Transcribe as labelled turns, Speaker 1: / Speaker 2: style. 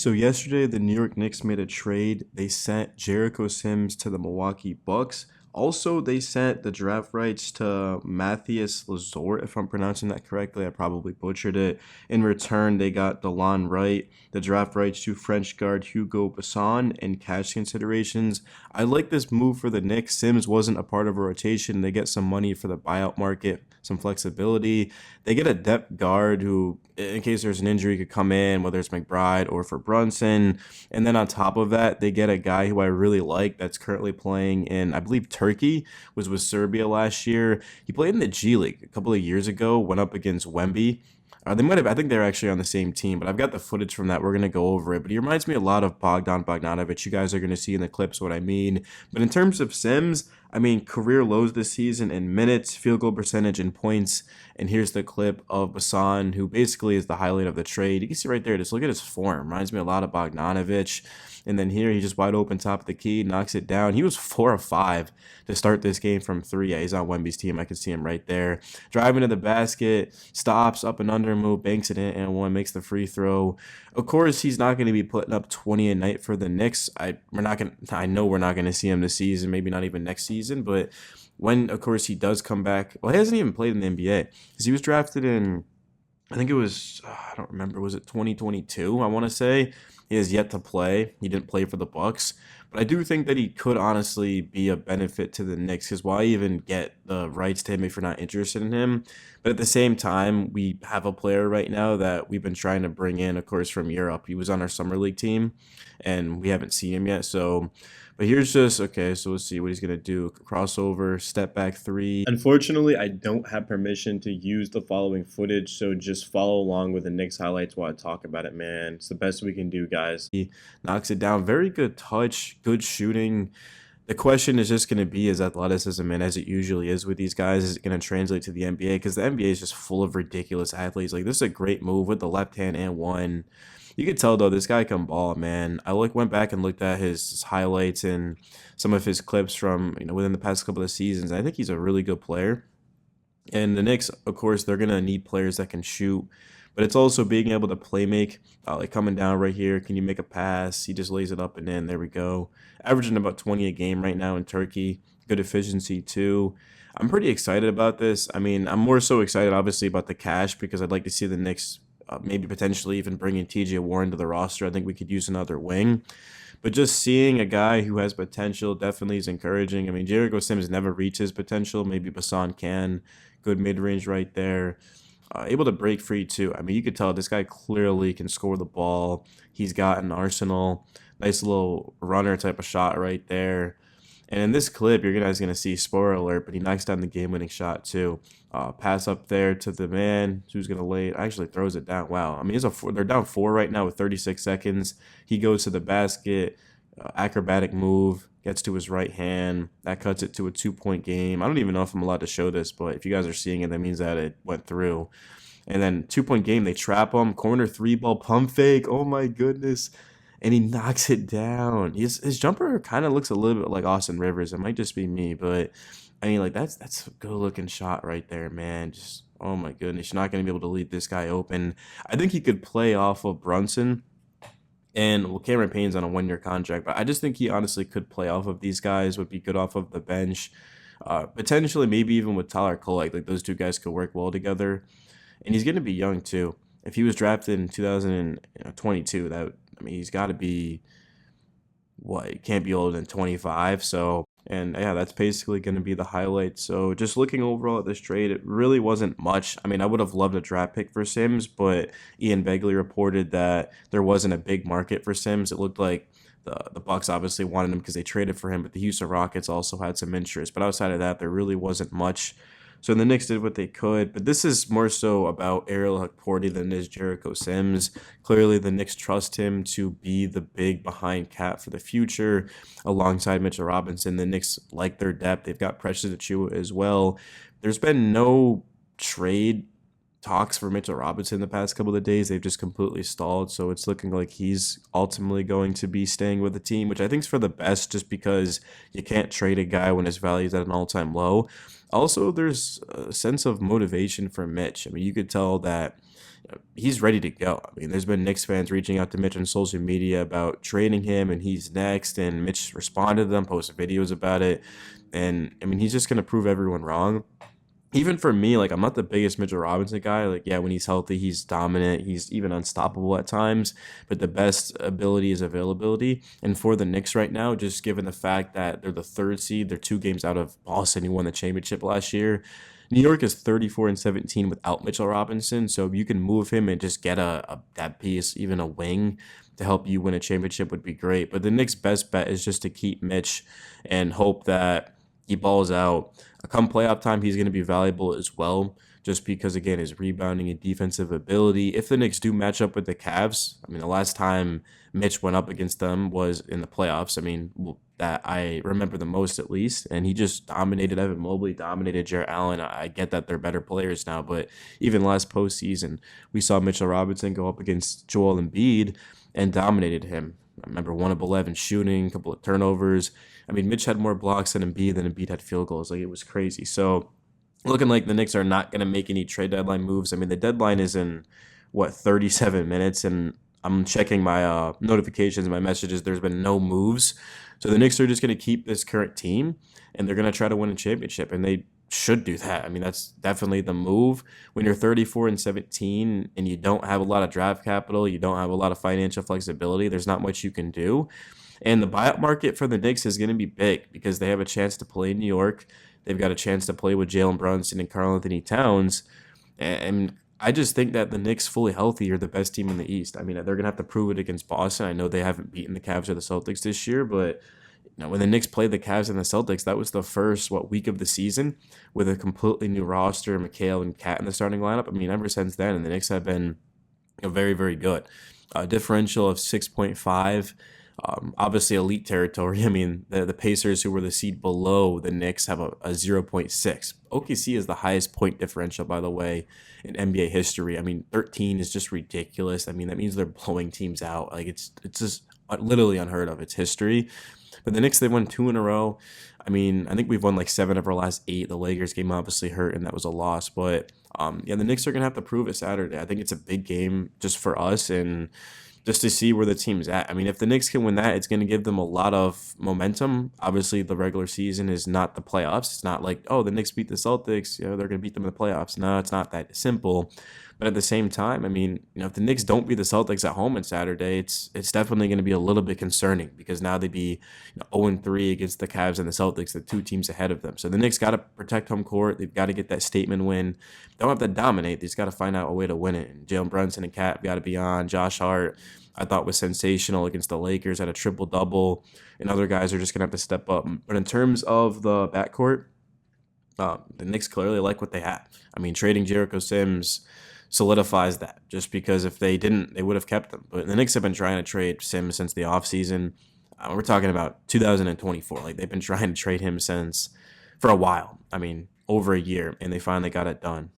Speaker 1: So yesterday, the New York Knicks made a trade. They sent Jericho Sims to the Milwaukee Bucks. Also, they sent the draft rights to Matthias Lazort, if I'm pronouncing that correctly. I probably butchered it. In return, they got DeLon Wright, the draft rights to French guard Hugo Basson, and cash considerations. I like this move for the Knicks. Sims wasn't a part of a rotation. They get some money for the buyout market, some flexibility. They get a depth guard who, in case there's an injury, could come in, whether it's McBride or for Brunson. And then on top of that, they get a guy who I really like that's currently playing in, I believe, Turkey, was with Serbia last year. He played in the G League a couple of years ago, went up against Wemby. They might have, I think they're actually on the same team, but I've got the footage from that. We're going to go over it. But he reminds me a lot of Bogdan Bogdanovic. You guys are going to see in the clips what I mean. But in terms of Sims, I mean, career lows this season in minutes, field goal percentage, and points. And here's the clip of Bassan, who basically is the highlight of the trade. You can see right there, just look at his form. Reminds me a lot of Bogdanovic. And then here, he just wide open top of the key, knocks it down. He was 4 of 5 to start this game from 3. Yeah, he's on Wemby's team. I can see him right there. Driving to the basket, stops, up and under move, banks it in, and one makes the free throw. Of course, he's not going to be putting up 20 a night for the Knicks. I know we're not going to see him this season, maybe not even next season, but when, of course, he does come back, well, he hasn't even played in the NBA because he was drafted in, I think it was, I don't remember, was it 2022? I want to say. He has yet to play. He didn't play for the Bucks, but I do think that he could honestly be a benefit to the Knicks. Because why even get the rights to him if you're not interested in him? But at the same time, we have a player right now that we've been trying to bring in, of course, from Europe. He was on our summer league team, and we haven't seen him yet. So, but here's just okay. So we'll see what he's gonna do. Crossover, step back three. Unfortunately, I don't have permission to use the following footage, so just follow along with the Knicks highlights while I talk about it, man. It's the best we can do, guys. He knocks it down. Very good touch, good shooting. The question is just going to be his athleticism, and as it usually is with these guys, is it going to translate to the NBA? Because the NBA is just full of ridiculous athletes. Like, this is a great move with the left hand and one. You could tell, though, this guy can ball, man. Went back and looked at his highlights and some of his clips from, within the past couple of seasons. I think he's a really good player. And the Knicks, of course, they're going to need players that can shoot. But it's also being able to play make, like coming down right here. Can you make a pass? He just lays it up and in. There we go. Averaging about 20 a game right now in Turkey. Good efficiency too. I'm pretty excited about this. I mean, I'm more so excited, obviously, about the cash because I'd like to see the Knicks maybe potentially even bringing TJ Warren to the roster. I think we could use another wing. But just seeing a guy who has potential definitely is encouraging. I mean, Jericho Sims never reached his potential. Maybe Bassan can. Good mid-range right there. Able to break free too. I mean, you could tell this guy clearly can score the ball. He's got an arsenal. Nice little runner type of shot right there. And in this clip, you're guys going to see, spoiler alert, but he knocks down the game-winning shot too. Pass up there to the man who's going to lay it. Actually throws it down. Wow. I mean, they're down 4 right now with 36 seconds. He goes to the basket. Acrobatic move. Gets to his right hand. That cuts it to a 2-point game. I don't even know if I'm allowed to show this, but if you guys are seeing it, that means that it went through. And then 2-point game, they trap him. Corner 3-ball pump fake. Oh my goodness. And he knocks it down. His jumper kind of looks a little bit like Austin Rivers. It might just be me, but I mean, like that's a good looking shot right there, man. Just, oh my goodness. You're not going to be able to leave this guy open. I think he could play off of Brunson. And well, Cameron Payne's on a 1-year contract, but I just think he honestly could play off of these guys, would be good off of the bench. Potentially, maybe even with Tyler Kolek, like those two guys could work well together. And he's going to be young too. If he was drafted in 2022, he's got to be what? He can't be older than 25. So, and yeah, that's basically going to be the highlight. So, just looking overall at this trade, it really wasn't much. I mean, I would have loved a draft pick for Sims, but Ian Begley reported that there wasn't a big market for Sims. It looked like the Bucks obviously wanted him because they traded for him, but the Houston Rockets also had some interest. But outside of that, there really wasn't much. So the Knicks did what they could, but this is more so about Ariel Hukporti than it is Jericho Sims. Clearly, the Knicks trust him to be the big behind cat for the future alongside Mitchell Robinson. The Knicks like their depth. They've got Precious Achiuwa as well. There's been no trade talks for Mitchell Robinson the past couple of days. They've just completely stalled, so it's looking like he's ultimately going to be staying with the team, which I think is for the best just because you can't trade a guy when his value is at an all-time low. Also, there's a sense of motivation for Mitch. I mean, you could tell that he's ready to go. I mean, there's been Knicks fans reaching out to Mitch on social media about trading him, and he's next. And Mitch responded to them, posted videos about it. And I mean, he's just going to prove everyone wrong. Even for me, like I'm not the biggest Mitchell Robinson guy. Like, yeah, when he's healthy, he's dominant. He's even unstoppable at times. But the best ability is availability. And for the Knicks right now, just given the fact that they're the third seed, they're 2 games out of Boston, who won the championship last year. New York is 34-17 without Mitchell Robinson, so you can move him and just get a that piece, even a wing, to help you win a championship would be great. But the Knicks' best bet is just to keep Mitch and hope that he balls out. Come playoff time, he's going to be valuable as well, just because, again, his rebounding and defensive ability. If the Knicks do match up with the Cavs, I mean, the last time Mitch went up against them was in the playoffs. I mean, that I remember the most at least, and he just dominated Evan Mobley, dominated Jarrett Allen. I get that they're better players now, but even last postseason, we saw Mitchell Robinson go up against Joel Embiid and dominated him. I remember 1 of 11 shooting, a couple of turnovers. I mean, Mitch had more blocks than Embiid had field goals. Like, it was crazy. So, looking like the Knicks are not going to make any trade deadline moves. I mean, the deadline is in, what, 37 minutes, and I'm checking my notifications, my messages. There's been no moves. So the Knicks are just going to keep this current team, and they're going to try to win a championship, and they should do that. I mean, that's definitely the move. When you're 34-17 and you don't have a lot of draft capital, you don't have a lot of financial flexibility, there's not much you can do. And the buyout market for the Knicks is going to be big because they have a chance to play in New York. They've got a chance to play with Jalen Brunson and Karl Anthony Towns. And I just think that the Knicks, fully healthy, are the best team in the East. I mean, they're going to have to prove it against Boston. I know they haven't beaten the Cavs or the Celtics this year, but when the Knicks played the Cavs and the Celtics, that was the first, week of the season with a completely new roster, McHale and Cat in the starting lineup. I mean, ever since then, and the Knicks have been very, very good. Differential of 6.5. Obviously, elite territory. I mean, the Pacers, who were the seed below the Knicks, have a 0.6. OKC is the highest point differential, by the way, in NBA history. I mean, 13 is just ridiculous. I mean, that means they're blowing teams out. Like, it's just literally unheard of. It's history. But the Knicks, they won 2 in a row. I mean, I think we've won like 7 of our last 8. The Lakers game obviously hurt, and that was a loss. But yeah, the Knicks are gonna have to prove it Saturday. I think it's a big game just for us and just to see where the team's at. I mean, if the Knicks can win that, it's going to give them a lot of momentum. Obviously, the regular season is not the playoffs. It's not like, oh, the Knicks beat the Celtics, they're going to beat them in the playoffs. No, it's not that simple. But at the same time, I mean, if the Knicks don't beat the Celtics at home on Saturday, it's definitely going to be a little bit concerning because now they'd be 0-3 against the Cavs and the Celtics, the 2 teams ahead of them. So the Knicks got to protect home court. They've got to get that statement win. They don't have to dominate. They just got to find out a way to win it. And Jalen Brunson and Cat got to be on. Josh Hart, I thought, was sensational against the Lakers at a triple-double. And other guys are just going to have to step up. But in terms of the backcourt, the Knicks clearly like what they have. I mean, trading Jericho Sims solidifies that, just because if they didn't, they would have kept them. But the Knicks have been trying to trade Sims since the offseason. We're talking about 2024. Like, they've been trying to trade him for a while. I mean, over a year, and they finally got it done.